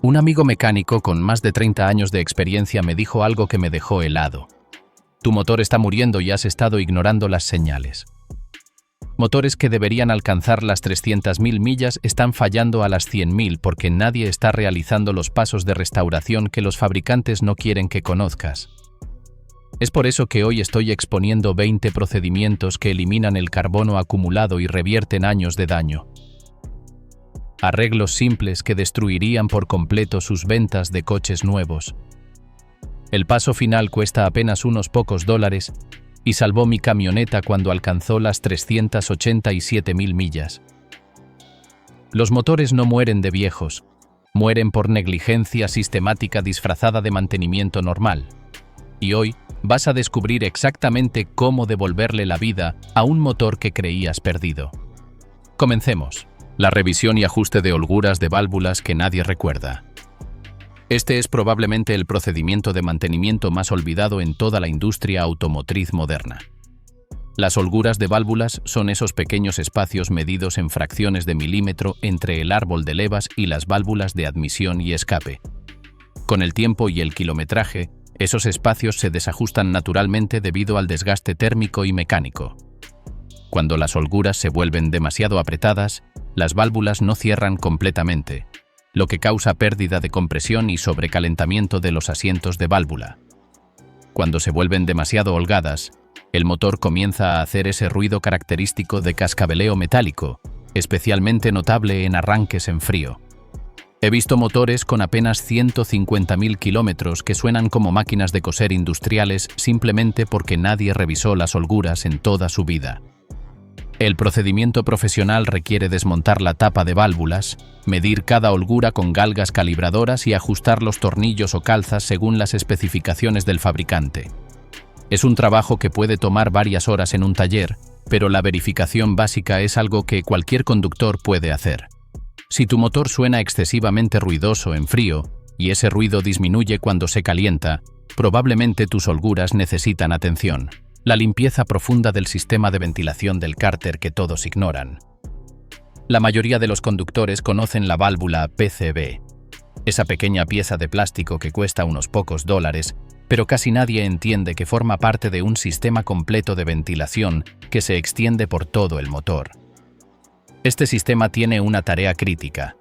Un amigo mecánico con más de 30 años de experiencia me dijo algo que me dejó helado. Tu motor está muriendo y has estado ignorando las señales. Motores que deberían alcanzar las 300.000 millas están fallando a las 100.000 porque nadie está realizando los pasos de restauración que los fabricantes no quieren que conozcas. Es por eso que hoy estoy exponiendo 20 procedimientos que eliminan el carbono acumulado y revierten años de daño. Arreglos simples que destruirían por completo sus ventas de coches nuevos. El paso final cuesta apenas unos pocos dólares y salvó mi camioneta cuando alcanzó las 387.000 millas. Los motores no mueren de viejos, mueren por negligencia sistemática disfrazada de mantenimiento normal. Y hoy vas a descubrir exactamente cómo devolverle la vida a un motor que creías perdido. Comencemos. La revisión y ajuste de holguras de válvulas que nadie recuerda. Este es probablemente el procedimiento de mantenimiento más olvidado en toda la industria automotriz moderna. Las holguras de válvulas son esos pequeños espacios medidos en fracciones de milímetro entre el árbol de levas y las válvulas de admisión y escape. Con el tiempo y el kilometraje, esos espacios se desajustan naturalmente debido al desgaste térmico y mecánico. Cuando las holguras se vuelven demasiado apretadas, las válvulas no cierran completamente, lo que causa pérdida de compresión y sobrecalentamiento de los asientos de válvula. Cuando se vuelven demasiado holgadas, el motor comienza a hacer ese ruido característico de cascabeleo metálico, especialmente notable en arranques en frío. He visto motores con apenas 150.000 kilómetros que suenan como máquinas de coser industriales simplemente porque nadie revisó las holguras en toda su vida. El procedimiento profesional requiere desmontar la tapa de válvulas, medir cada holgura con galgas calibradoras y ajustar los tornillos o calzas según las especificaciones del fabricante. Es un trabajo que puede tomar varias horas en un taller, pero la verificación básica es algo que cualquier conductor puede hacer. Si tu motor suena excesivamente ruidoso en frío, y ese ruido disminuye cuando se calienta, probablemente tus holguras necesitan atención. La limpieza profunda del sistema de ventilación del cárter que todos ignoran. La mayoría de los conductores conocen la válvula PCV, esa pequeña pieza de plástico que cuesta unos pocos dólares, pero casi nadie entiende que forma parte de un sistema completo de ventilación que se extiende por todo el motor. Este sistema tiene una tarea crítica: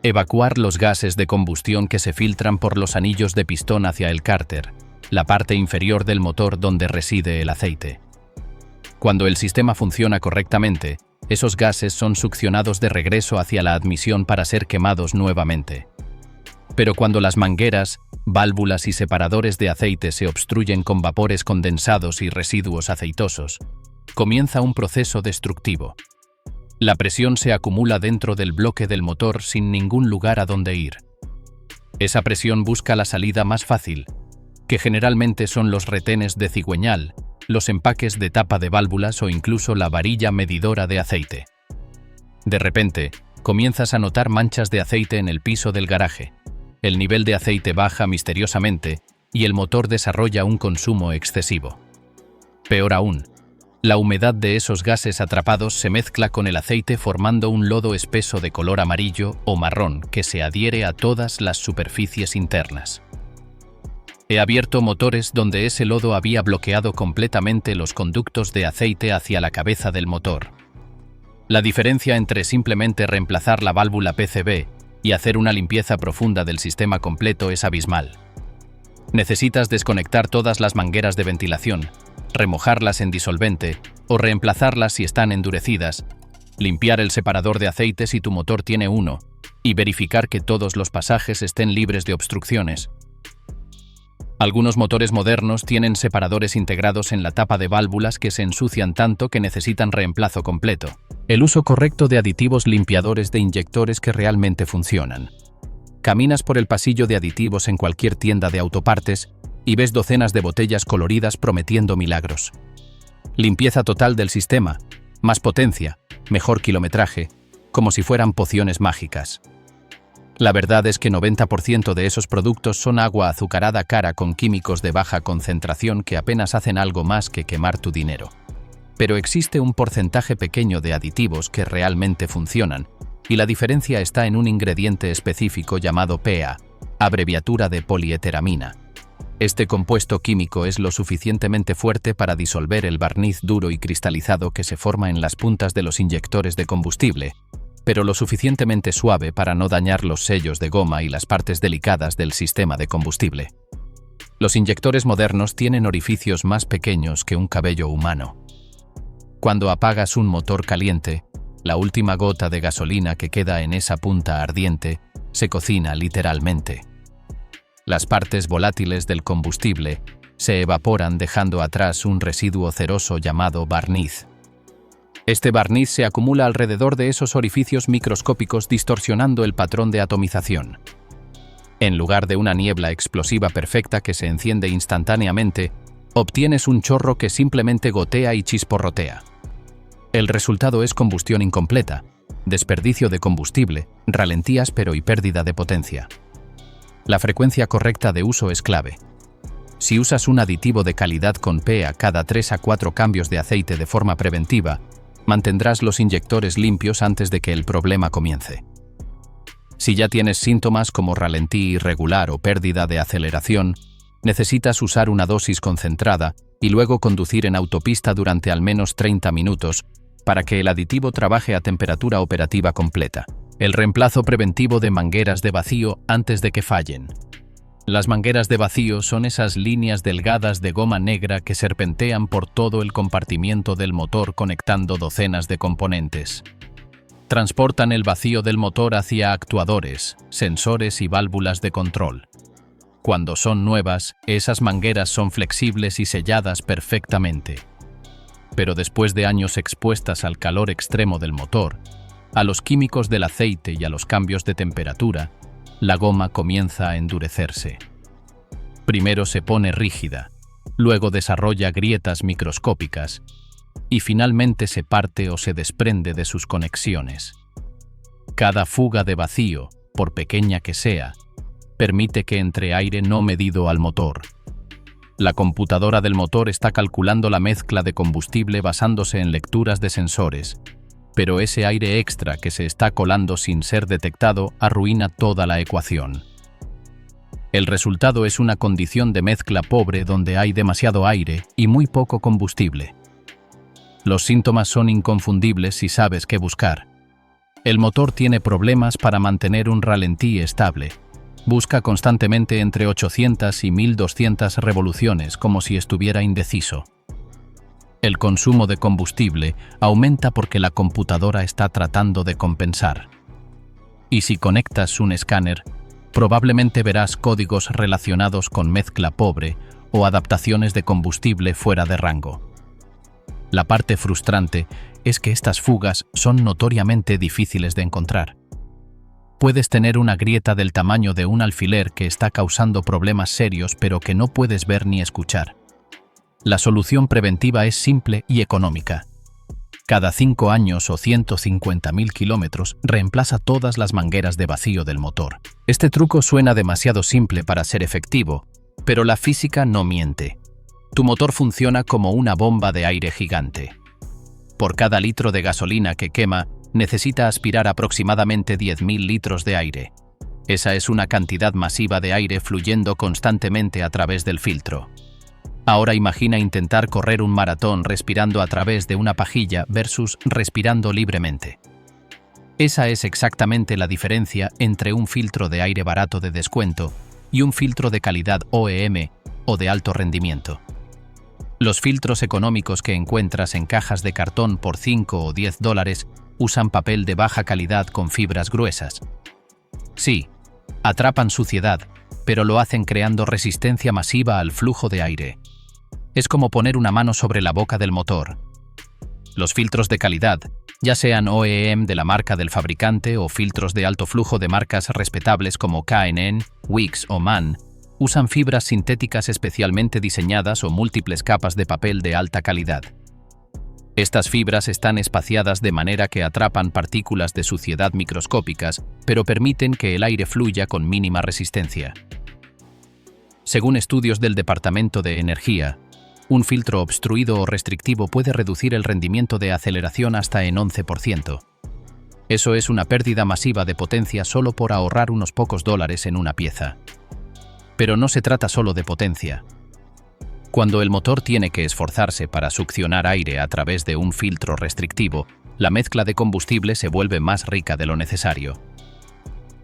evacuar los gases de combustión que se filtran por los anillos de pistón hacia el cárter, la parte inferior del motor donde reside el aceite. Cuando el sistema funciona correctamente, esos gases son succionados de regreso hacia la admisión para ser quemados nuevamente. Pero cuando las mangueras, válvulas y separadores de aceite se obstruyen con vapores condensados y residuos aceitosos, comienza un proceso destructivo. La presión se acumula dentro del bloque del motor sin ningún lugar a donde ir. Esa presión busca la salida más fácil, que generalmente son los retenes de cigüeñal, los empaques de tapa de válvulas o incluso la varilla medidora de aceite. De repente, comienzas a notar manchas de aceite en el piso del garaje. El nivel de aceite baja misteriosamente y el motor desarrolla un consumo excesivo. Peor aún, la humedad de esos gases atrapados se mezcla con el aceite formando un lodo espeso de color amarillo o marrón que se adhiere a todas las superficies internas. He abierto motores donde ese lodo había bloqueado completamente los conductos de aceite hacia la cabeza del motor. La diferencia entre simplemente reemplazar la válvula PCV y hacer una limpieza profunda del sistema completo es abismal. Necesitas desconectar todas las mangueras de ventilación, remojarlas en disolvente o reemplazarlas si están endurecidas, limpiar el separador de aceite si tu motor tiene uno y verificar que todos los pasajes estén libres de obstrucciones. Algunos motores modernos tienen separadores integrados en la tapa de válvulas que se ensucian tanto que necesitan reemplazo completo. El uso correcto de aditivos limpiadores de inyectores que realmente funcionan. Caminas por el pasillo de aditivos en cualquier tienda de autopartes y ves docenas de botellas coloridas prometiendo milagros. Limpieza total del sistema, más potencia, mejor kilometraje, como si fueran pociones mágicas. La verdad es que 90% de esos productos son agua azucarada cara con químicos de baja concentración que apenas hacen algo más que quemar tu dinero. Pero existe un porcentaje pequeño de aditivos que realmente funcionan y la diferencia está en un ingrediente específico llamado PEA, abreviatura de polieteramina. Este compuesto químico es lo suficientemente fuerte para disolver el barniz duro y cristalizado que se forma en las puntas de los inyectores de combustible, pero lo suficientemente suave para no dañar los sellos de goma y las partes delicadas del sistema de combustible. Los inyectores modernos tienen orificios más pequeños que un cabello humano. Cuando apagas un motor caliente, la última gota de gasolina que queda en esa punta ardiente se cocina literalmente. Las partes volátiles del combustible se evaporan dejando atrás un residuo ceroso llamado barniz. Este barniz se acumula alrededor de esos orificios microscópicos distorsionando el patrón de atomización. En lugar de una niebla explosiva perfecta que se enciende instantáneamente, obtienes un chorro que simplemente gotea y chisporrotea. El resultado es combustión incompleta, desperdicio de combustible, ralentí áspero y pérdida de potencia. La frecuencia correcta de uso es clave. Si usas un aditivo de calidad con PEA cada 3 a 4 cambios de aceite de forma preventiva, mantendrás los inyectores limpios antes de que el problema comience. Si ya tienes síntomas como ralentí irregular o pérdida de aceleración, necesitas usar una dosis concentrada y luego conducir en autopista durante al menos 30 minutos para que el aditivo trabaje a temperatura operativa completa. El reemplazo preventivo de mangueras de vacío antes de que fallen. Las mangueras de vacío son esas líneas delgadas de goma negra que serpentean por todo el compartimiento del motor conectando docenas de componentes. Transportan el vacío del motor hacia actuadores, sensores y válvulas de control. Cuando son nuevas, esas mangueras son flexibles y selladas perfectamente. Pero después de años expuestas al calor extremo del motor, a los químicos del aceite y a los cambios de temperatura, la goma comienza a endurecerse. Primero se pone rígida, luego desarrolla grietas microscópicas y finalmente se parte o se desprende de sus conexiones. Cada fuga de vacío, por pequeña que sea, permite que entre aire no medido al motor. La computadora del motor está calculando la mezcla de combustible basándose en lecturas de sensores, pero ese aire extra que se está colando sin ser detectado arruina toda la ecuación. El resultado es una condición de mezcla pobre donde hay demasiado aire y muy poco combustible. Los síntomas son inconfundibles si sabes qué buscar. El motor tiene problemas para mantener un ralentí estable. Busca constantemente entre 800 y 1200 revoluciones como si estuviera indeciso. El consumo de combustible aumenta porque la computadora está tratando de compensar. Y si conectas un escáner, probablemente verás códigos relacionados con mezcla pobre o adaptaciones de combustible fuera de rango. La parte frustrante es que estas fugas son notoriamente difíciles de encontrar. Puedes tener una grieta del tamaño de un alfiler que está causando problemas serios pero que no puedes ver ni escuchar. La solución preventiva es simple y económica. Cada 5 años o 150.000 kilómetros reemplaza todas las mangueras de vacío del motor. Este truco suena demasiado simple para ser efectivo, pero la física no miente. Tu motor funciona como una bomba de aire gigante. Por cada litro de gasolina que quema, necesita aspirar aproximadamente 10.000 litros de aire. Esa es una cantidad masiva de aire fluyendo constantemente a través del filtro. Ahora imagina intentar correr un maratón respirando a través de una pajilla versus respirando libremente. Esa es exactamente la diferencia entre un filtro de aire barato de descuento y un filtro de calidad OEM o de alto rendimiento. Los filtros económicos que encuentras en cajas de cartón por 5 o 10 dólares usan papel de baja calidad con fibras gruesas. Sí, atrapan suciedad, pero lo hacen creando resistencia masiva al flujo de aire. Es como poner una mano sobre la boca del motor. Los filtros de calidad, ya sean OEM de la marca del fabricante o filtros de alto flujo de marcas respetables como K&N, Wix o Mann, usan fibras sintéticas especialmente diseñadas o múltiples capas de papel de alta calidad. Estas fibras están espaciadas de manera que atrapan partículas de suciedad microscópicas, pero permiten que el aire fluya con mínima resistencia. Según estudios del Departamento de Energía, un filtro obstruido o restrictivo puede reducir el rendimiento de aceleración hasta en 11%. Eso es una pérdida masiva de potencia solo por ahorrar unos pocos dólares en una pieza. Pero no se trata solo de potencia. Cuando el motor tiene que esforzarse para succionar aire a través de un filtro restrictivo, la mezcla de combustible se vuelve más rica de lo necesario.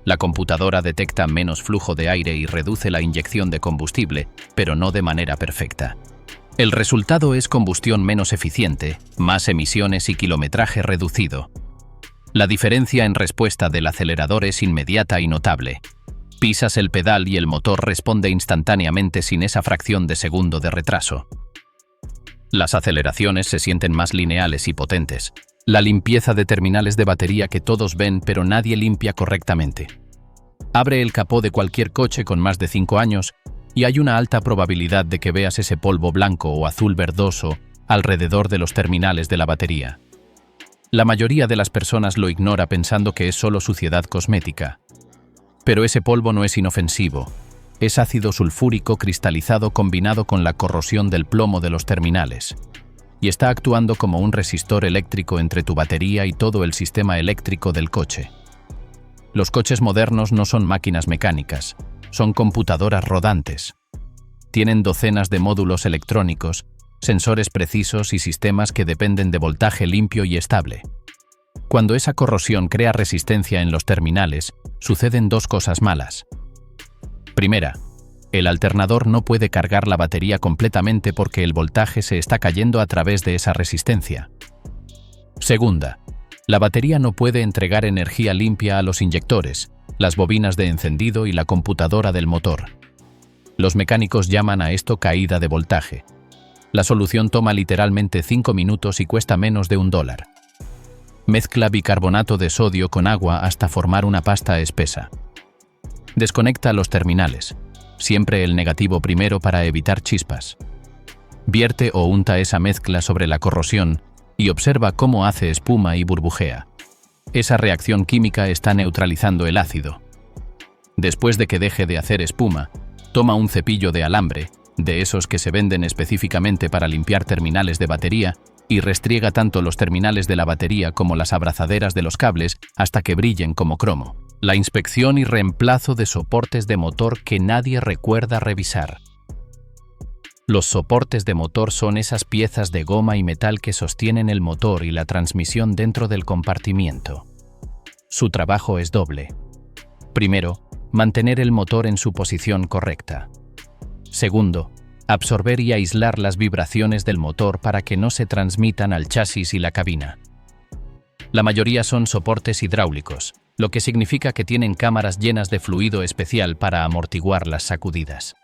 La computadora detecta menos flujo de aire y reduce la inyección de combustible, pero no de manera perfecta. El resultado es combustión menos eficiente, más emisiones y kilometraje reducido. La diferencia en respuesta del acelerador es inmediata y notable. Pisas el pedal y el motor responde instantáneamente sin esa fracción de segundo de retraso. Las aceleraciones se sienten más lineales y potentes. La limpieza de terminales de batería que todos ven pero nadie limpia correctamente. Abre el capó de cualquier coche con más de 5 años y hay una alta probabilidad de que veas ese polvo blanco o azul verdoso alrededor de los terminales de la batería. La mayoría de las personas lo ignora pensando que es solo suciedad cosmética. Pero ese polvo no es inofensivo. Es ácido sulfúrico cristalizado combinado con la corrosión del plomo de los terminales. Y está actuando como un resistor eléctrico entre tu batería y todo el sistema eléctrico del coche. Los coches modernos no son máquinas mecánicas, son computadoras rodantes. Tienen docenas de módulos electrónicos, sensores precisos y sistemas que dependen de voltaje limpio y estable. Cuando esa corrosión crea resistencia en los terminales, suceden dos cosas malas. Primera, el alternador no puede cargar la batería completamente porque el voltaje se está cayendo a través de esa resistencia. Segunda, la batería no puede entregar energía limpia a los inyectores, las bobinas de encendido y la computadora del motor. Los mecánicos llaman a esto caída de voltaje. La solución toma literalmente 5 minutos y cuesta menos de $1. Mezcla bicarbonato de sodio con agua hasta formar una pasta espesa. Desconecta los terminales, siempre el negativo primero para evitar chispas. Vierte o unta esa mezcla sobre la corrosión y observa cómo hace espuma y burbujea. Esa reacción química está neutralizando el ácido. Después de que deje de hacer espuma, toma un cepillo de alambre, de esos que se venden específicamente para limpiar terminales de batería, y restriega tanto los terminales de la batería como las abrazaderas de los cables hasta que brillen como cromo. La inspección y reemplazo de soportes de motor que nadie recuerda revisar. Los soportes de motor son esas piezas de goma y metal que sostienen el motor y la transmisión dentro del compartimiento. Su trabajo es doble. Primero, mantener el motor en su posición correcta. Segundo, absorber y aislar las vibraciones del motor para que no se transmitan al chasis y la cabina. La mayoría son soportes hidráulicos, lo que significa que tienen cámaras llenas de fluido especial para amortiguar las sacudidas.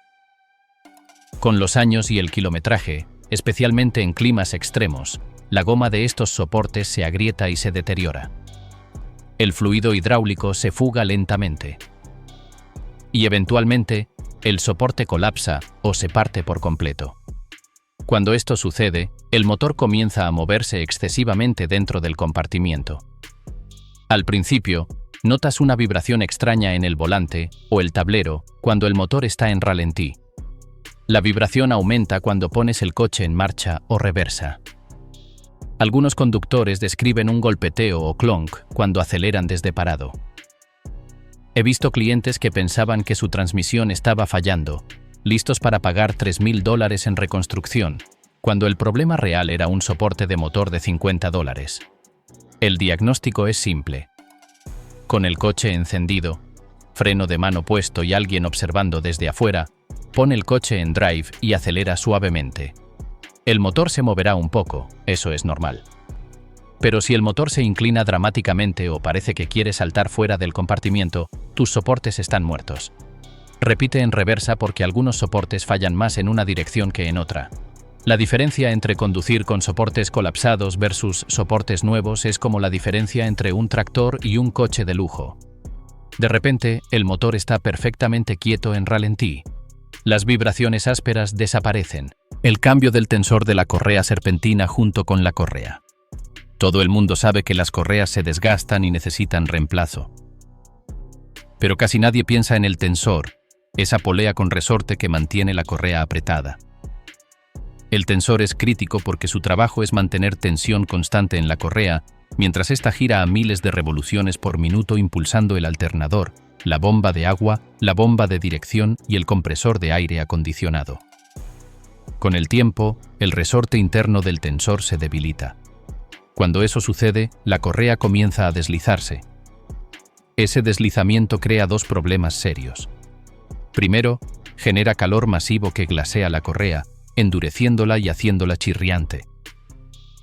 Con los años y el kilometraje, especialmente en climas extremos, la goma de estos soportes se agrieta y se deteriora. El fluido hidráulico se fuga lentamente. Y eventualmente, el soporte colapsa o se parte por completo. Cuando esto sucede, el motor comienza a moverse excesivamente dentro del compartimiento. Al principio, notas una vibración extraña en el volante o el tablero cuando el motor está en ralentí. La vibración aumenta cuando pones el coche en marcha o reversa. Algunos conductores describen un golpeteo o clonk cuando aceleran desde parado. He visto clientes que pensaban que su transmisión estaba fallando, listos para pagar $3,000 en reconstrucción, cuando el problema real era un soporte de motor de $50. El diagnóstico es simple. Con el coche encendido, freno de mano puesto y alguien observando desde afuera, pon el coche en drive y acelera suavemente. El motor se moverá un poco, eso es normal. Pero si el motor se inclina dramáticamente o parece que quiere saltar fuera del compartimiento, tus soportes están muertos. Repite en reversa porque algunos soportes fallan más en una dirección que en otra. La diferencia entre conducir con soportes colapsados versus soportes nuevos es como la diferencia entre un tractor y un coche de lujo. De repente, el motor está perfectamente quieto en ralentí. Las vibraciones ásperas desaparecen. El cambio del tensor de la correa serpentina junto con la correa. Todo el mundo sabe que las correas se desgastan y necesitan reemplazo. Pero casi nadie piensa en el tensor, esa polea con resorte que mantiene la correa apretada. El tensor es crítico porque su trabajo es mantener tensión constante en la correa, mientras ésta gira a miles de revoluciones por minuto impulsando el alternador, la bomba de agua, la bomba de dirección y el compresor de aire acondicionado. Con el tiempo, el resorte interno del tensor se debilita. Cuando eso sucede, la correa comienza a deslizarse. Ese deslizamiento crea dos problemas serios. Primero, genera calor masivo que glasea la correa, endureciéndola y haciéndola chirriante.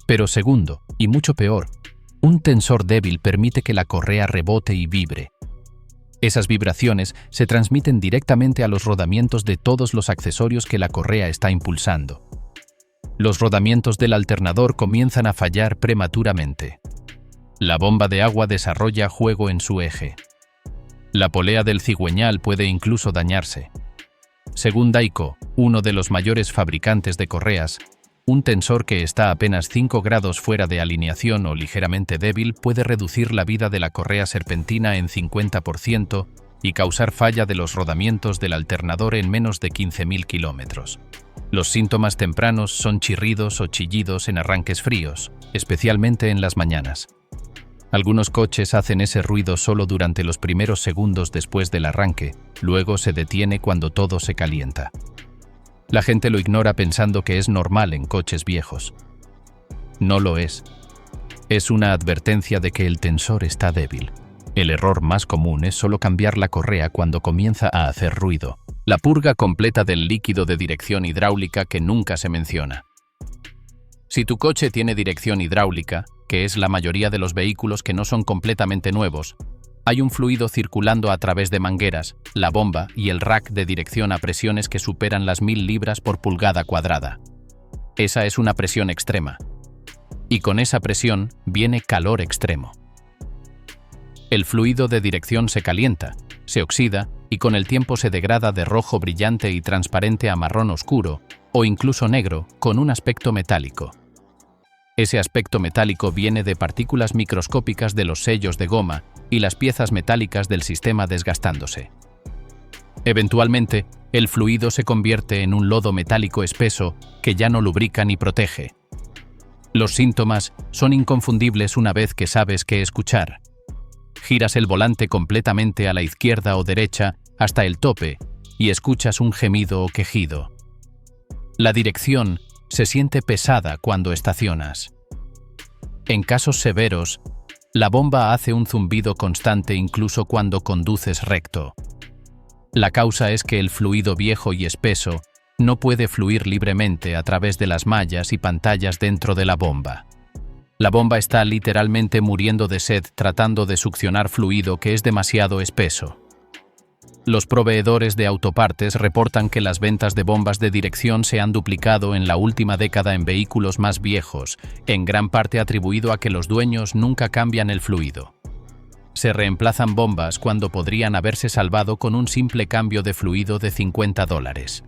Pero segundo, y mucho peor, un tensor débil permite que la correa rebote y vibre. Esas vibraciones se transmiten directamente a los rodamientos de todos los accesorios que la correa está impulsando. Los rodamientos del alternador comienzan a fallar prematuramente. La bomba de agua desarrolla juego en su eje. La polea del cigüeñal puede incluso dañarse. Según Daico, uno de los mayores fabricantes de correas, un tensor que está apenas 5 grados fuera de alineación o ligeramente débil puede reducir la vida de la correa serpentina en 50% y causar falla de los rodamientos del alternador en menos de 15.000 kilómetros. Los síntomas tempranos son chirridos o chillidos en arranques fríos, especialmente en las mañanas. Algunos coches hacen ese ruido solo durante los primeros segundos después del arranque, luego se detiene cuando todo se calienta. La gente lo ignora pensando que es normal en coches viejos. No lo es. Es una advertencia de que el tensor está débil. El error más común es solo cambiar la correa cuando comienza a hacer ruido. La purga completa del líquido de dirección hidráulica que nunca se menciona. Si tu coche tiene dirección hidráulica, que es la mayoría de los vehículos que no son completamente nuevos, hay un fluido circulando a través de mangueras, la bomba y el rack de dirección a presiones que superan las 1000 libras por pulgada cuadrada. Esa es una presión extrema. Y con esa presión viene calor extremo. El fluido de dirección se calienta, se oxida y con el tiempo se degrada de rojo brillante y transparente a marrón oscuro, o incluso negro, con un aspecto metálico. Ese aspecto metálico viene de partículas microscópicas de los sellos de goma y las piezas metálicas del sistema desgastándose. Eventualmente, el fluido se convierte en un lodo metálico espeso que ya no lubrica ni protege. Los síntomas son inconfundibles una vez que sabes qué escuchar. Giras el volante completamente a la izquierda o derecha hasta el tope y escuchas un gemido o quejido. La dirección se siente pesada cuando estacionas. En casos severos, la bomba hace un zumbido constante incluso cuando conduces recto. La causa es que el fluido viejo y espeso no puede fluir libremente a través de las mallas y pantallas dentro de la bomba. La bomba está literalmente muriendo de sed tratando de succionar fluido que es demasiado espeso. Los proveedores de autopartes reportan que las ventas de bombas de dirección se han duplicado en la última década en vehículos más viejos, en gran parte atribuido a que los dueños nunca cambian el fluido. Se reemplazan bombas cuando podrían haberse salvado con un simple cambio de fluido de $50.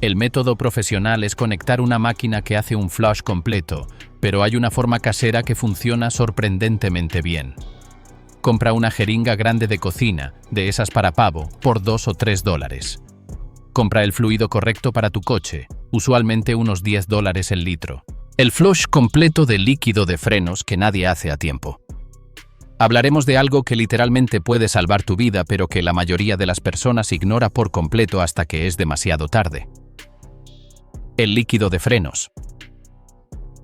El método profesional es conectar una máquina que hace un flush completo, pero hay una forma casera que funciona sorprendentemente bien. Compra una jeringa grande de cocina, de esas para pavo, por $2 o $3. Compra el fluido correcto para tu coche, usualmente unos $10 el litro. El flush completo de líquido de frenos que nadie hace a tiempo. Hablaremos de algo que literalmente puede salvar tu vida, pero que la mayoría de las personas ignora por completo hasta que es demasiado tarde. El líquido de frenos.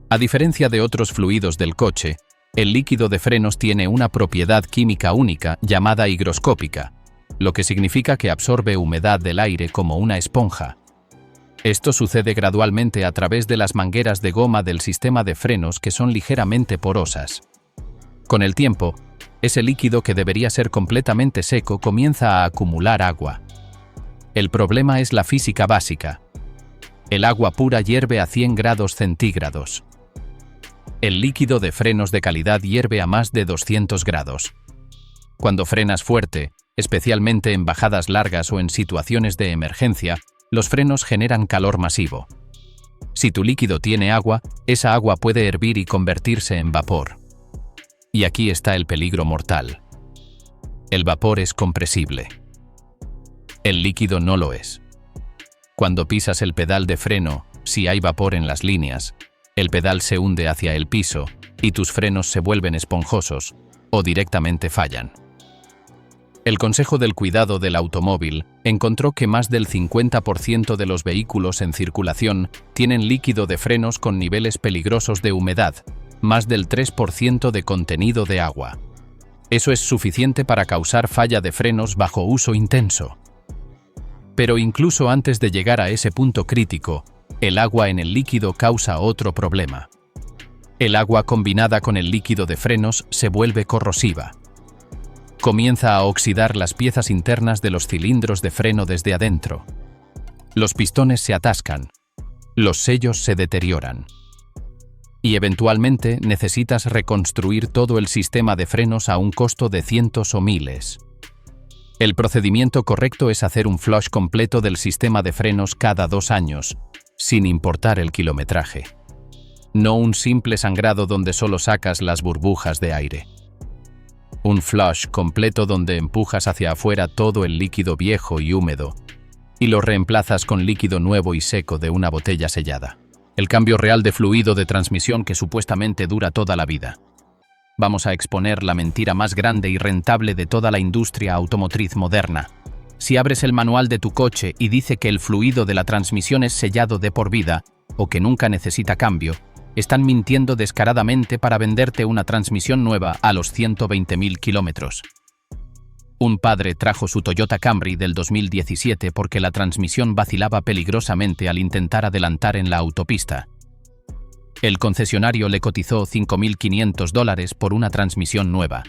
A diferencia de otros fluidos del coche, el líquido de frenos tiene una propiedad química única llamada higroscópica, lo que significa que absorbe humedad del aire como una esponja. Esto sucede gradualmente a través de las mangueras de goma del sistema de frenos que son ligeramente porosas. Con el tiempo, ese líquido que debería ser completamente seco comienza a acumular agua. El problema es la física básica. El agua pura hierve a 100 grados centígrados. El líquido de frenos de calidad hierve a más de 200 grados. Cuando frenas fuerte, especialmente en bajadas largas o en situaciones de emergencia, los frenos generan calor masivo. Si tu líquido tiene agua, esa agua puede hervir y convertirse en vapor. Y aquí está el peligro mortal. El vapor es compresible. El líquido no lo es. Cuando pisas el pedal de freno, Si hay vapor en las líneas, el pedal se hunde hacia el piso y tus frenos se vuelven esponjosos o directamente fallan. El Consejo del Cuidado del Automóvil encontró que más del 50% de los vehículos en circulación tienen líquido de frenos con niveles peligrosos de humedad, más del 3% de contenido de agua. Eso es suficiente para causar falla de frenos bajo uso intenso. Pero incluso antes de llegar a ese punto crítico, el agua en el líquido causa otro problema. El agua combinada con el líquido de frenos se vuelve corrosiva. Comienza a oxidar las piezas internas de los cilindros de freno desde adentro. Los pistones se atascan, los sellos se deterioran. Y eventualmente necesitas reconstruir todo el sistema de frenos a un costo de cientos o miles. El procedimiento correcto es hacer un flush completo del sistema de frenos cada 2 años, sin importar el kilometraje. No un simple sangrado donde solo sacas las burbujas de aire. Un flush completo donde empujas hacia afuera todo el líquido viejo y húmedo y lo reemplazas con líquido nuevo y seco de una botella sellada. El cambio real de fluido de transmisión que supuestamente dura toda la vida. Vamos a exponer la mentira más grande y rentable de toda la industria automotriz moderna. Si abres el manual de tu coche y dice que el fluido de la transmisión es sellado de por vida o que nunca necesita cambio, están mintiendo descaradamente para venderte una transmisión nueva a los 120.000 kilómetros. Un padre trajo su Toyota Camry del 2017 porque la transmisión vacilaba peligrosamente al intentar adelantar en la autopista. El concesionario le cotizó $5.500 por una transmisión nueva.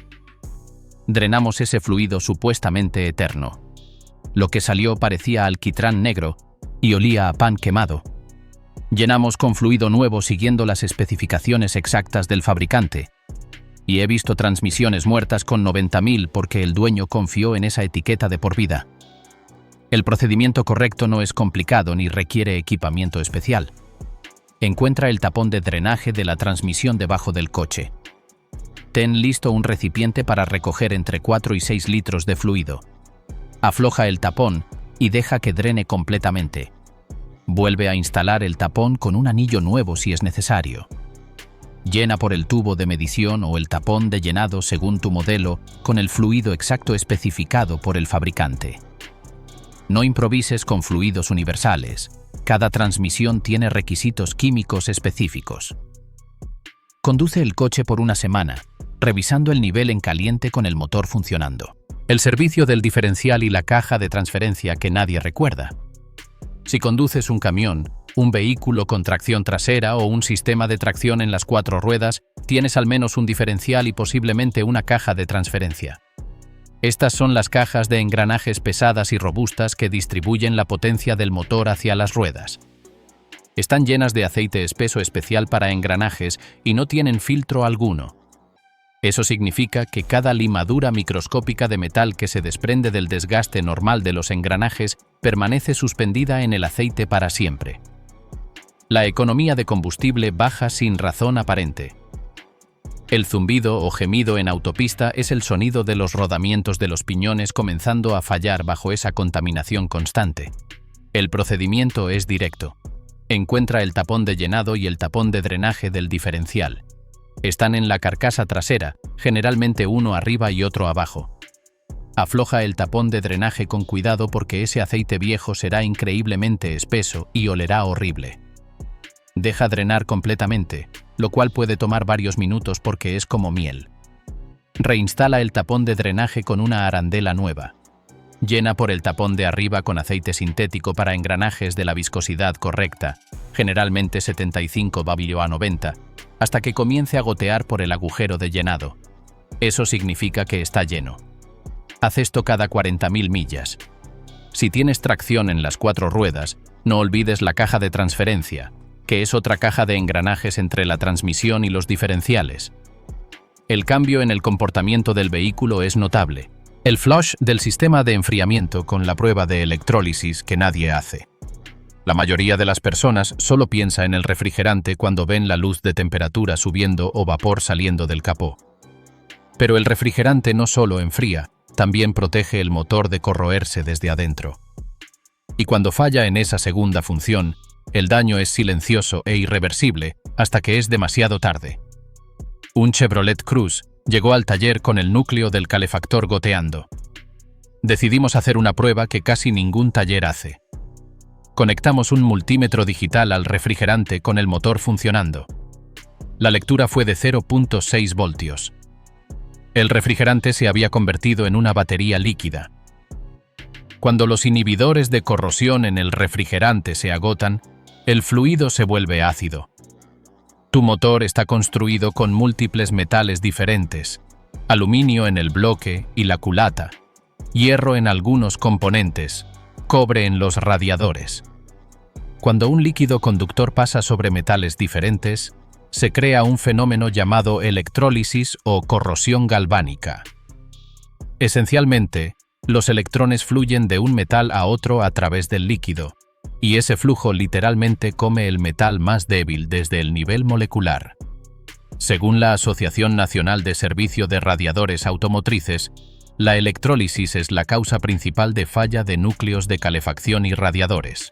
Drenamos ese fluido supuestamente eterno. Lo que salió parecía alquitrán negro y olía a pan quemado. Llenamos con fluido nuevo siguiendo las especificaciones exactas del fabricante. Y he visto transmisiones muertas con 90.000 porque el dueño confió en esa etiqueta de por vida. El procedimiento correcto no es complicado ni requiere equipamiento especial. Encuentra el tapón de drenaje de la transmisión debajo del coche. Ten listo un recipiente para recoger entre 4 y 6 litros de fluido. Afloja el tapón y deja que drene completamente. Vuelve a instalar el tapón con un anillo nuevo si es necesario. Llena por el tubo de medición o el tapón de llenado según tu modelo con el fluido exacto especificado por el fabricante. No improvises con fluidos universales. Cada transmisión tiene requisitos químicos específicos. Conduce el coche por una semana, revisando el nivel en caliente con el motor funcionando. El servicio del diferencial y la caja de transferencia que nadie recuerda. Si conduces un camión, un vehículo con tracción trasera o un sistema de tracción en las 4 ruedas, tienes al menos un diferencial y posiblemente una caja de transferencia. Estas son las cajas de engranajes pesadas y robustas que distribuyen la potencia del motor hacia las ruedas. Están llenas de aceite espeso especial para engranajes y no tienen filtro alguno. Eso significa que cada limadura microscópica de metal que se desprende del desgaste normal de los engranajes permanece suspendida en el aceite para siempre. La economía de combustible baja sin razón aparente. El zumbido o gemido en autopista es el sonido de los rodamientos de los piñones comenzando a fallar bajo esa contaminación constante. El procedimiento es directo. Encuentra el tapón de llenado y el tapón de drenaje del diferencial. Están en la carcasa trasera, generalmente uno arriba y otro abajo. Afloja el tapón de drenaje con cuidado porque ese aceite viejo será increíblemente espeso y olerá horrible. Deja drenar completamente, lo cual puede tomar varios minutos porque es como miel. Reinstala el tapón de drenaje con una arandela nueva. Llena por el tapón de arriba con aceite sintético para engranajes de la viscosidad correcta, generalmente 75 a 90, hasta que comience a gotear por el agujero de llenado. Eso significa que está lleno. Haz esto cada 40.000 millas. Si tienes tracción en las 4 ruedas, no olvides la caja de transferencia, que es otra caja de engranajes entre la transmisión y los diferenciales. El cambio en el comportamiento del vehículo es notable. El flush del sistema de enfriamiento con la prueba de electrólisis que nadie hace. La mayoría de las personas solo piensa en el refrigerante cuando ven la luz de temperatura subiendo o vapor saliendo del capó. Pero el refrigerante no solo enfría, también protege el motor de corroerse desde adentro. Y cuando falla en esa segunda función, el daño es silencioso e irreversible hasta que es demasiado tarde. Un Chevrolet Cruze llegó al taller con el núcleo del calefactor goteando. Decidimos hacer una prueba que casi ningún taller hace. Conectamos un multímetro digital al refrigerante con el motor funcionando. La lectura fue de 0.6 voltios. El refrigerante se había convertido en una batería líquida. Cuando los inhibidores de corrosión en el refrigerante se agotan, el fluido se vuelve ácido. Tu motor está construido con múltiples metales diferentes, aluminio en el bloque y la culata, hierro en algunos componentes, cobre en los radiadores. Cuando un líquido conductor pasa sobre metales diferentes, se crea un fenómeno llamado electrólisis o corrosión galvánica. Esencialmente, los electrones fluyen de un metal a otro a través del líquido, y ese flujo literalmente come el metal más débil desde el nivel molecular. Según la Asociación Nacional de Servicio de Radiadores Automotrices, la electrólisis es la causa principal de falla de núcleos de calefacción y radiadores.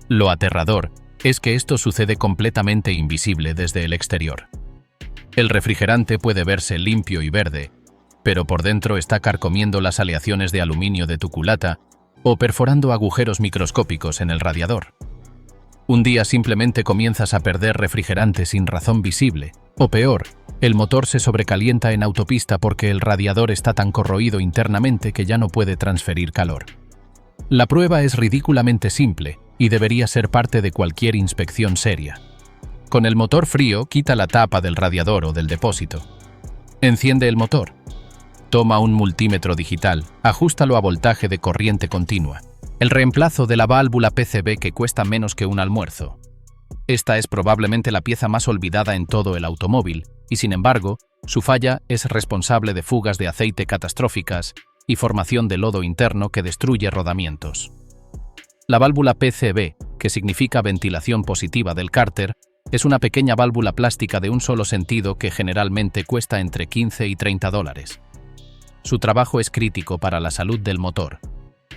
Lo aterrador es que esto sucede completamente invisible desde el exterior. El refrigerante puede verse limpio y verde, pero por dentro está carcomiendo las aleaciones de aluminio de tu culata o perforando agujeros microscópicos en el radiador. Un día simplemente comienzas a perder refrigerante sin razón visible, o peor, el motor se sobrecalienta en autopista porque el radiador está tan corroído internamente que ya no puede transferir calor. La prueba es ridículamente simple y debería ser parte de cualquier inspección seria. Con el motor frío, quita la tapa del radiador o del depósito. Enciende el motor. Toma un multímetro digital, ajústalo a voltaje de corriente continua. El reemplazo de la válvula PCB que cuesta menos que un almuerzo. Esta es probablemente la pieza más olvidada en todo el automóvil, y sin embargo, su falla es responsable de fugas de aceite catastróficas y formación de lodo interno que destruye rodamientos. La válvula PCB, que significa ventilación positiva del cárter, es una pequeña válvula plástica de un solo sentido que generalmente cuesta entre $15 y $30. Su trabajo es crítico para la salud del motor.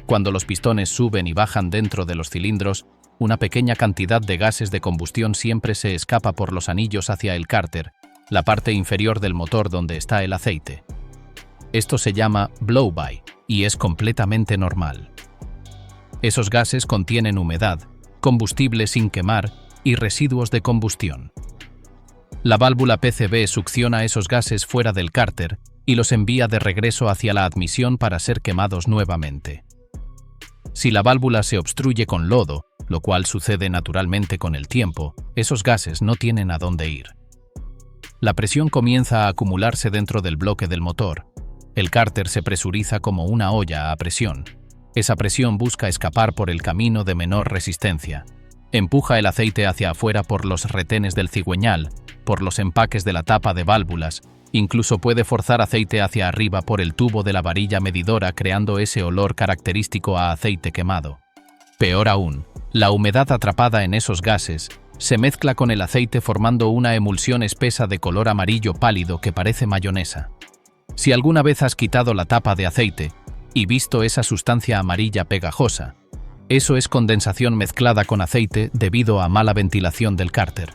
Cuando los pistones suben y bajan dentro de los cilindros, una pequeña cantidad de gases de combustión siempre se escapa por los anillos hacia el cárter, la parte inferior del motor donde está el aceite. Esto se llama blow-by y es completamente normal. Esos gases contienen humedad, combustible sin quemar y residuos de combustión. La válvula PCB succiona esos gases fuera del cárter y los envía de regreso hacia la admisión para ser quemados nuevamente. Si la válvula se obstruye con lodo, lo cual sucede naturalmente con el tiempo, esos gases no tienen a dónde ir. La presión comienza a acumularse dentro del bloque del motor. El cárter se presuriza como una olla a presión. Esa presión busca escapar por el camino de menor resistencia. Empuja el aceite hacia afuera por los retenes del cigüeñal, por los empaques de la tapa de válvulas, incluso puede forzar aceite hacia arriba por el tubo de la varilla medidora creando ese olor característico a aceite quemado. Peor aún, la humedad atrapada en esos gases se mezcla con el aceite formando una emulsión espesa de color amarillo pálido que parece mayonesa. Si alguna vez has quitado la tapa de aceite y visto esa sustancia amarilla pegajosa, eso es condensación mezclada con aceite debido a mala ventilación del cárter.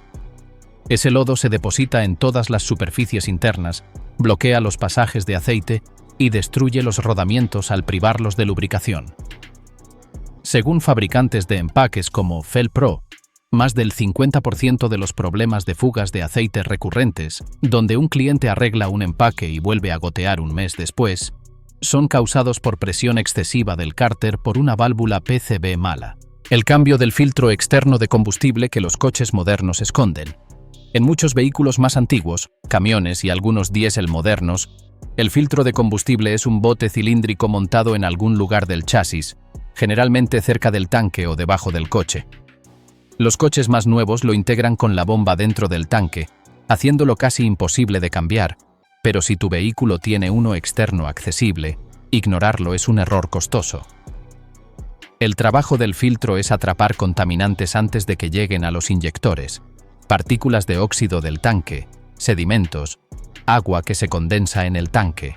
Ese lodo se deposita en todas las superficies internas, bloquea los pasajes de aceite y destruye los rodamientos al privarlos de lubricación. Según fabricantes de empaques como Fel-Pro, más del 50% de los problemas de fugas de aceite recurrentes, donde un cliente arregla un empaque y vuelve a gotear un mes después, son causados por presión excesiva del cárter por una válvula PCB mala. El cambio del filtro externo de combustible que los coches modernos esconden. En muchos vehículos más antiguos, camiones y algunos diésel modernos, el filtro de combustible es un bote cilíndrico montado en algún lugar del chasis, generalmente cerca del tanque o debajo del coche. Los coches más nuevos lo integran con la bomba dentro del tanque, haciéndolo casi imposible de cambiar, pero si tu vehículo tiene uno externo accesible, ignorarlo es un error costoso. El trabajo del filtro es atrapar contaminantes antes de que lleguen a los inyectores, partículas de óxido del tanque, sedimentos, agua que se condensa en el tanque.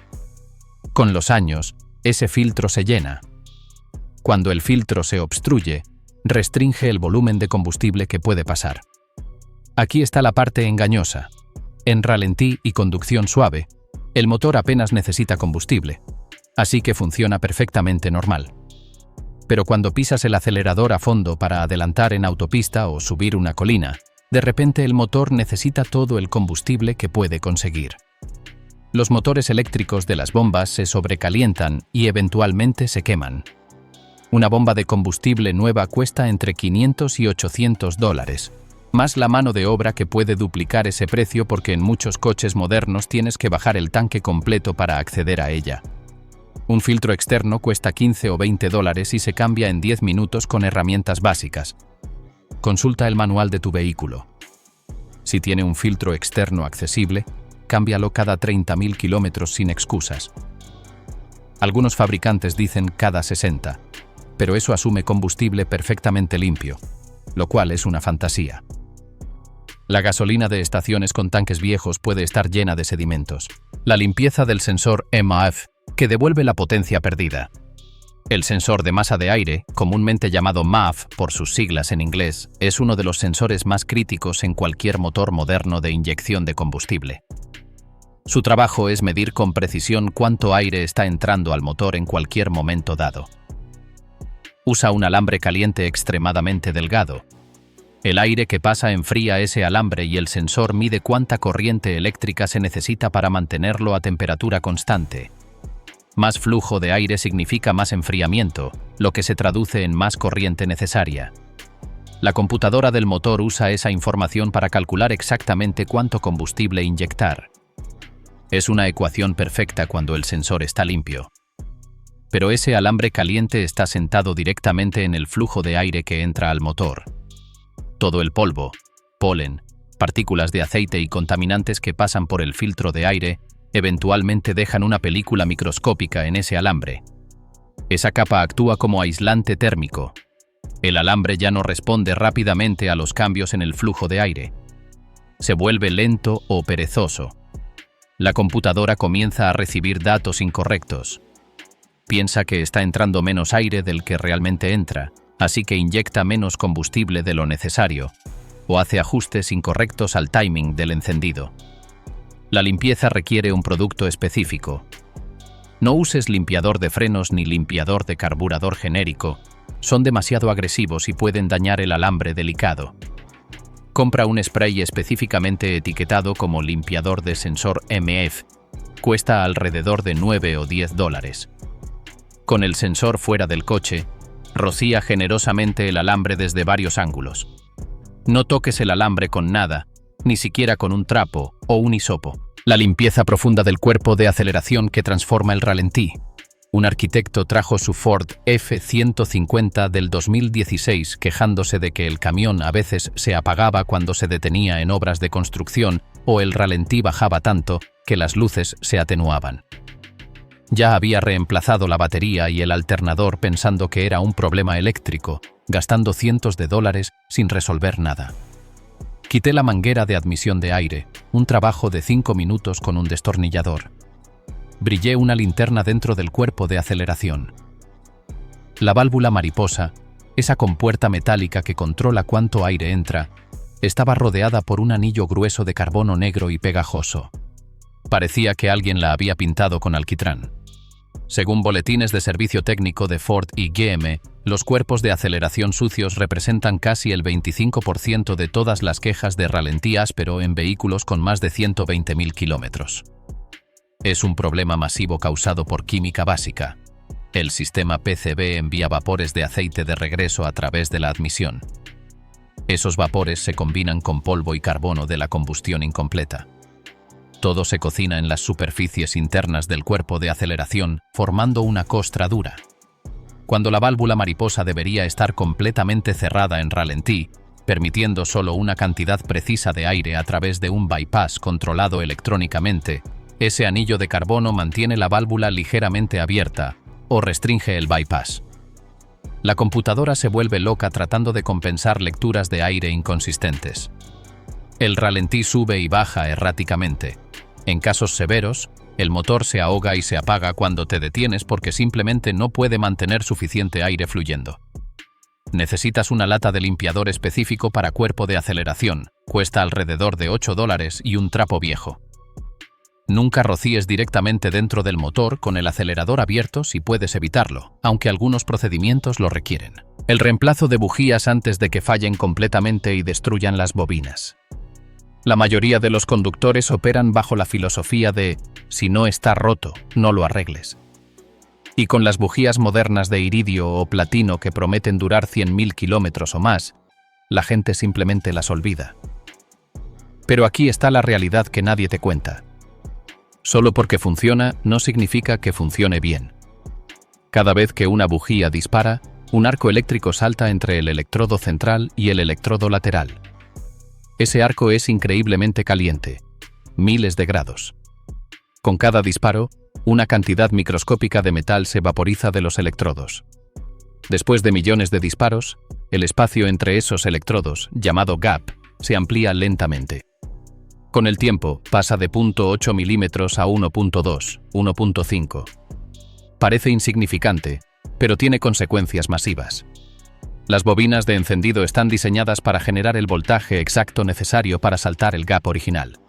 Con los años, ese filtro se llena. Cuando el filtro se obstruye, restringe el volumen de combustible que puede pasar. Aquí está la parte engañosa. En ralentí y conducción suave, el motor apenas necesita combustible, así que funciona perfectamente normal. Pero cuando pisas el acelerador a fondo para adelantar en autopista o subir una colina, de repente el motor necesita todo el combustible que puede conseguir. Los motores eléctricos de las bombas se sobrecalientan y eventualmente se queman. Una bomba de combustible nueva cuesta entre $500 y $800, más la mano de obra que puede duplicar ese precio porque en muchos coches modernos tienes que bajar el tanque completo para acceder a ella. Un filtro externo cuesta $15 o $20 y se cambia en 10 minutos con herramientas básicas. Consulta el manual de tu vehículo. Si tiene un filtro externo accesible, cámbialo cada 30.000 kilómetros sin excusas. Algunos fabricantes dicen cada 60, pero eso asume combustible perfectamente limpio, lo cual es una fantasía. La gasolina de estaciones con tanques viejos puede estar llena de sedimentos. La limpieza del sensor MAF, que devuelve la potencia perdida. El sensor de masa de aire, comúnmente llamado MAF por sus siglas en inglés, es uno de los sensores más críticos en cualquier motor moderno de inyección de combustible. Su trabajo es medir con precisión cuánto aire está entrando al motor en cualquier momento dado. Usa un alambre caliente extremadamente delgado. El aire que pasa enfría ese alambre y el sensor mide cuánta corriente eléctrica se necesita para mantenerlo a temperatura constante. Más flujo de aire significa más enfriamiento, lo que se traduce en más corriente necesaria. La computadora del motor usa esa información para calcular exactamente cuánto combustible inyectar. Es una ecuación perfecta cuando el sensor está limpio. Pero ese alambre caliente está sentado directamente en el flujo de aire que entra al motor. Todo el polvo, polen, partículas de aceite y contaminantes que pasan por el filtro de aire eventualmente dejan una película microscópica en ese alambre. Esa capa actúa como aislante térmico. El alambre ya no responde rápidamente a los cambios en el flujo de aire. Se vuelve lento o perezoso. La computadora comienza a recibir datos incorrectos. Piensa que está entrando menos aire del que realmente entra, así que inyecta menos combustible de lo necesario, o hace ajustes incorrectos al timing del encendido. La limpieza requiere un producto específico. No uses limpiador de frenos ni limpiador de carburador genérico, son demasiado agresivos y pueden dañar el alambre delicado. Compra un spray específicamente etiquetado como limpiador de sensor MF. Cuesta alrededor de $9 o $10. Con el sensor fuera del coche, rocía generosamente el alambre desde varios ángulos. No toques el alambre con nada, ni siquiera con un trapo o un hisopo. La limpieza profunda del cuerpo de aceleración que transforma el ralentí. Un arquitecto trajo su Ford F-150 del 2016 quejándose de que el camión a veces se apagaba cuando se detenía en obras de construcción o el ralentí bajaba tanto que las luces se atenuaban. Ya había reemplazado la batería y el alternador pensando que era un problema eléctrico, gastando cientos de dólares sin resolver nada. Quité la manguera de admisión de aire, un trabajo de 5 minutos con un destornillador. Brillé una linterna dentro del cuerpo de aceleración. La válvula mariposa, esa compuerta metálica que controla cuánto aire entra, estaba rodeada por un anillo grueso de carbono negro y pegajoso. Parecía que alguien la había pintado con alquitrán. Según boletines de servicio técnico de Ford y GM, los cuerpos de aceleración sucios representan casi el 25% de todas las quejas de ralentí áspero en vehículos con más de 120.000 kilómetros. Es un problema masivo causado por química básica. El sistema PCB envía vapores de aceite de regreso a través de la admisión. Esos vapores se combinan con polvo y carbono de la combustión incompleta. Todo se cocina en las superficies internas del cuerpo de aceleración, formando una costra dura. Cuando la válvula mariposa debería estar completamente cerrada en ralentí, permitiendo solo una cantidad precisa de aire a través de un bypass controlado electrónicamente, ese anillo de carbono mantiene la válvula ligeramente abierta o restringe el bypass. La computadora se vuelve loca tratando de compensar lecturas de aire inconsistentes. El ralentí sube y baja erráticamente. En casos severos, el motor se ahoga y se apaga cuando te detienes porque simplemente no puede mantener suficiente aire fluyendo. Necesitas una lata de limpiador específico para cuerpo de aceleración. Cuesta alrededor de $8 y un trapo viejo. Nunca rocíes directamente dentro del motor con el acelerador abierto si puedes evitarlo, aunque algunos procedimientos lo requieren. El reemplazo de bujías antes de que fallen completamente y destruyan las bobinas. La mayoría de los conductores operan bajo la filosofía de si no está roto, no lo arregles. Y con las bujías modernas de iridio o platino que prometen durar 100.000 kilómetros o más, la gente simplemente las olvida. Pero aquí está la realidad que nadie te cuenta. Solo porque funciona no significa que funcione bien. Cada vez que una bujía dispara, un arco eléctrico salta entre el electrodo central y el electrodo lateral. Ese arco es increíblemente caliente, miles de grados. Con cada disparo, una cantidad microscópica de metal se vaporiza de los electrodos. Después de millones de disparos, el espacio entre esos electrodos, llamado gap, se amplía lentamente. Con el tiempo, pasa de 0.8 milímetros a 1.2, 1.5. Parece insignificante, pero tiene consecuencias masivas. Las bobinas de encendido están diseñadas para generar el voltaje exacto necesario para saltar el gap original.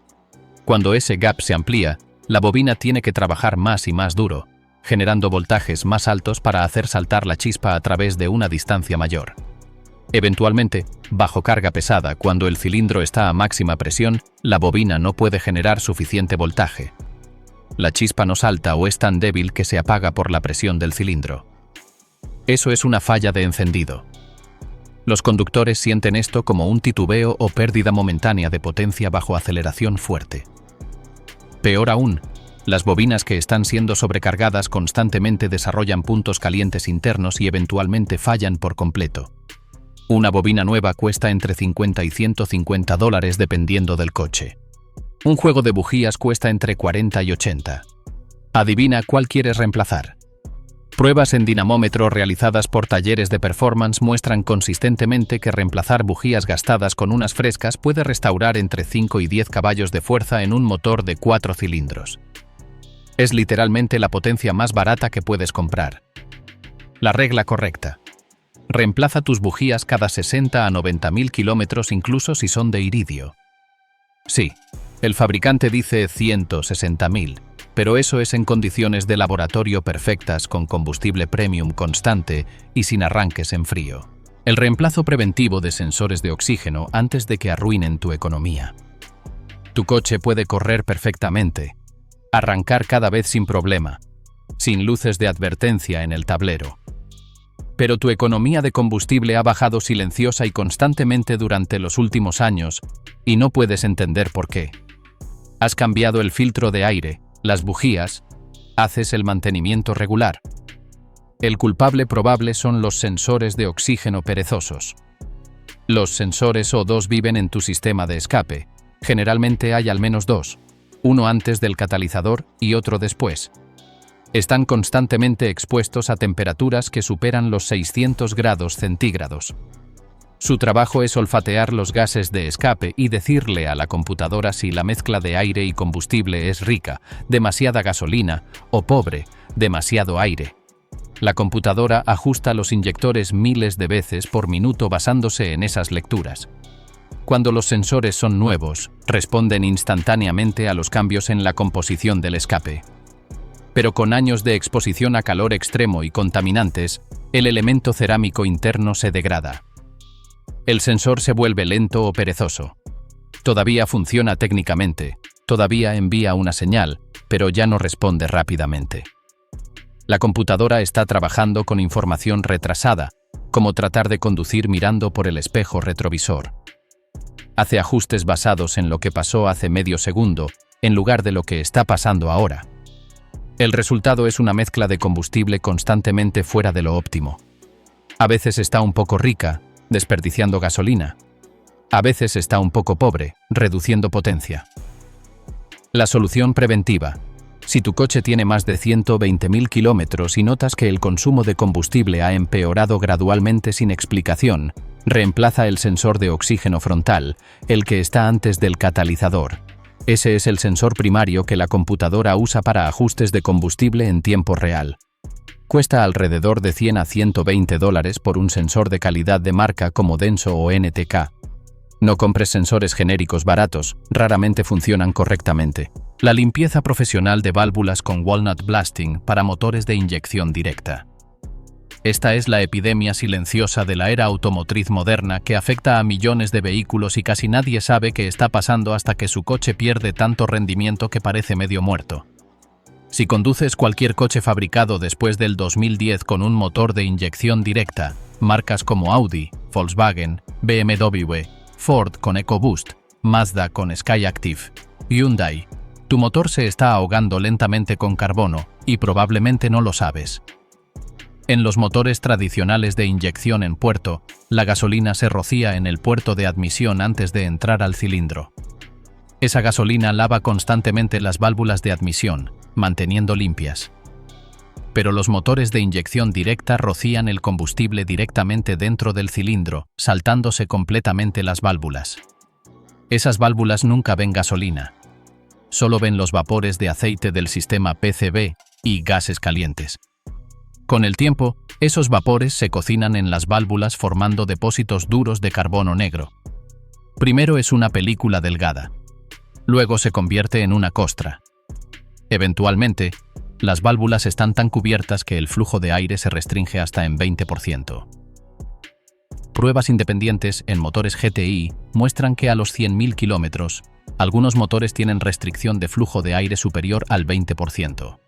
Cuando ese gap se amplía, la bobina tiene que trabajar más y más duro, generando voltajes más altos para hacer saltar la chispa a través de una distancia mayor. Eventualmente, bajo carga pesada, cuando el cilindro está a máxima presión, la bobina no puede generar suficiente voltaje. La chispa no salta o es tan débil que se apaga por la presión del cilindro. Eso es una falla de encendido. Los conductores sienten esto como un titubeo o pérdida momentánea de potencia bajo aceleración fuerte. Peor aún, las bobinas que están siendo sobrecargadas constantemente desarrollan puntos calientes internos y eventualmente fallan por completo. Una bobina nueva cuesta entre $50 y $150 dependiendo del coche. Un juego de bujías cuesta entre 40 y 80. Adivina cuál quieres reemplazar. Pruebas en dinamómetro realizadas por talleres de performance muestran consistentemente que reemplazar bujías gastadas con unas frescas puede restaurar entre 5 y 10 caballos de fuerza en un motor de 4 cilindros. Es literalmente la potencia más barata que puedes comprar. La regla correcta. Reemplaza tus bujías cada 60 a 90.000 kilómetros incluso si son de iridio. Sí, el fabricante dice 160.000. Pero eso es en condiciones de laboratorio perfectas con combustible premium constante y sin arranques en frío. El reemplazo preventivo de sensores de oxígeno antes de que arruinen tu economía. Tu coche puede correr perfectamente, arrancar cada vez sin problema, sin luces de advertencia en el tablero. Pero tu economía de combustible ha bajado silenciosa y constantemente durante los últimos años y no puedes entender por qué. Has cambiado el filtro de aire, las bujías, haces el mantenimiento regular. El culpable probable son los sensores de oxígeno perezosos. Los sensores O2 viven en tu sistema de escape. Generalmente hay al menos dos, uno antes del catalizador y otro después. Están constantemente expuestos a temperaturas que superan los 600 grados centígrados. Su trabajo es olfatear los gases de escape y decirle a la computadora si la mezcla de aire y combustible es rica, demasiada gasolina, o pobre, demasiado aire. La computadora ajusta los inyectores miles de veces por minuto basándose en esas lecturas. Cuando los sensores son nuevos, responden instantáneamente a los cambios en la composición del escape. Pero con años de exposición a calor extremo y contaminantes, el elemento cerámico interno se degrada. El sensor se vuelve lento o perezoso. Todavía funciona técnicamente, todavía envía una señal, pero ya no responde rápidamente. La computadora está trabajando con información retrasada, como tratar de conducir mirando por el espejo retrovisor. Hace ajustes basados en lo que pasó hace medio segundo, en lugar de lo que está pasando ahora. El resultado es una mezcla de combustible constantemente fuera de lo óptimo. A veces está un poco rica, desperdiciando gasolina. A veces está un poco pobre, reduciendo potencia. La solución preventiva. Si tu coche tiene más de 120.000 kilómetros y notas que el consumo de combustible ha empeorado gradualmente sin explicación, reemplaza el sensor de oxígeno frontal, el que está antes del catalizador. Ese es el sensor primario que la computadora usa para ajustes de combustible en tiempo real. Cuesta alrededor de 100 a 120 dólares por un sensor de calidad de marca como Denso o NTK. No compres sensores genéricos baratos, raramente funcionan correctamente. La limpieza profesional de válvulas con Walnut Blasting para motores de inyección directa. Esta es la epidemia silenciosa de la era automotriz moderna que afecta a millones de vehículos y casi nadie sabe qué está pasando hasta que su coche pierde tanto rendimiento que parece medio muerto. Si conduces cualquier coche fabricado después del 2010 con un motor de inyección directa, marcas como Audi, Volkswagen, BMW, Ford con EcoBoost, Mazda con Skyactiv, Hyundai, tu motor se está ahogando lentamente con carbono y probablemente no lo sabes. En los motores tradicionales de inyección en puerto, la gasolina se rocía en el puerto de admisión antes de entrar al cilindro. Esa gasolina lava constantemente las válvulas de admisión, manteniendo limpias. Pero los motores de inyección directa rocían el combustible directamente dentro del cilindro, saltándose completamente las válvulas. Esas válvulas nunca ven gasolina. Solo ven los vapores de aceite del sistema PCV y gases calientes. Con el tiempo, esos vapores se cocinan en las válvulas formando depósitos duros de carbono negro. Primero es una película delgada. Luego se convierte en una costra. Eventualmente, las válvulas están tan cubiertas que el flujo de aire se restringe hasta en 20%. Pruebas independientes en motores GTI muestran que a los 100.000 kilómetros, algunos motores tienen restricción de flujo de aire superior al 20%.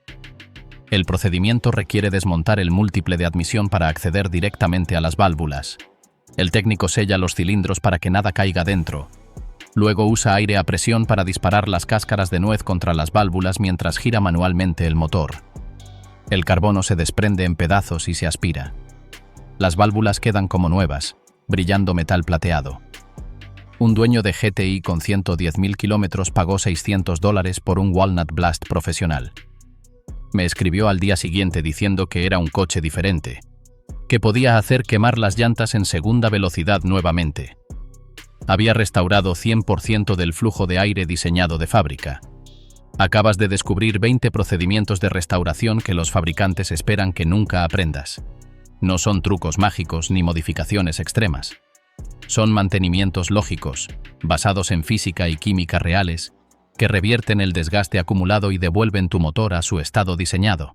El procedimiento requiere desmontar el múltiple de admisión para acceder directamente a las válvulas. El técnico sella los cilindros para que nada caiga dentro. Luego usa aire a presión para disparar las cáscaras de nuez contra las válvulas mientras gira manualmente el motor. El carbono se desprende en pedazos y se aspira. Las válvulas quedan como nuevas, brillando metal plateado. Un dueño de GTI con 110.000 kilómetros pagó $600 por un Walnut Blast profesional. Me escribió al día siguiente diciendo que era un coche diferente, que podía hacer quemar las llantas en segunda velocidad nuevamente. Había restaurado 100% del flujo de aire diseñado de fábrica. Acabas de descubrir 20 procedimientos de restauración que los fabricantes esperan que nunca aprendas. No son trucos mágicos ni modificaciones extremas. Son mantenimientos lógicos, basados en física y química reales, que revierten el desgaste acumulado y devuelven tu motor a su estado diseñado.